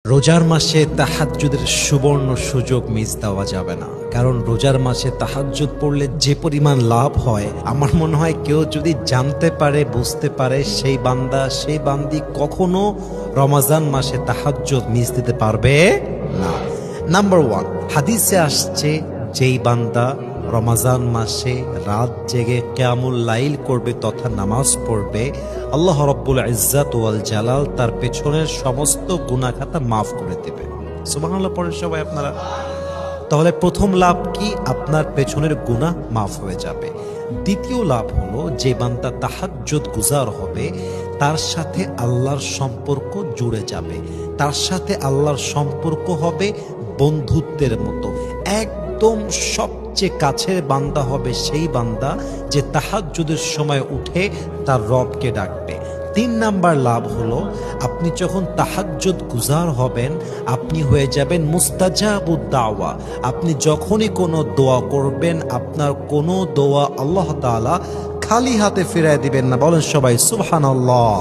রোজার মাসে তাহাজ্জুদের সুবর্ণ সুযোগ মিস দেওয়া যাবে না, কারণ রোজার মাসে তাহাজ্জুদ পড়লে যে পরিমাণ লাভ হয়, আমার মনে হয় কেউ যদি জানতে পারে, বুঝতে পারে, সেই বান্দা সেই বান্দি কখনো রমাজান মাসে তাহাজ্জুদ মিস দিতে পারবে না। নাম্বার 1, হাদিসে আসছে যেই বান্দা রমাজান মাসে রাত জেগে কিয়ামুল লাইল করবে তথা নামাজ পড়বে, আল্লাহ রাব্বুল ইজ্জাত ওয়াল জালাল তার পেছনের সমস্ত গুনাহ খাতা মাফ করে দেবে। সুবহানাল্লাহ পড়েন সবাই আপনারা। তাহলে প্রথম লাভ কি? আপনার পেছনের গুনাহ মাফ হয়ে যাবে। দ্বিতীয় লাভ হলো, যে বান্দা তাহাজ্জুদ গুজার হবে তার সাথে আল্লাহর সম্পর্ক জুড়ে যাবে, তার সাথে আল্লাহর সম্পর্ক হবে বন্ধুত্বের মতো। একদম সবচেয়ে কাছের বান্দা হবে সেই বান্দা যে তাহাজ্জুদের সময় উঠে তার রবকে ডাকবে। 3 নাম্বার লাভ হলো, আপনি যখন তাহাজ্জুদ গুজার হবেন আপনি হয়ে যাবেন মুস্তাজাবুদ দাওয়া। আপনি যখনই কোনো দোয়া করবেন, আপনার কোনো দোয়া আল্লাহ তাআলা খালি হাতে ফিরায় দিবেন না। বলেন সবাই সুবহানাল্লাহ।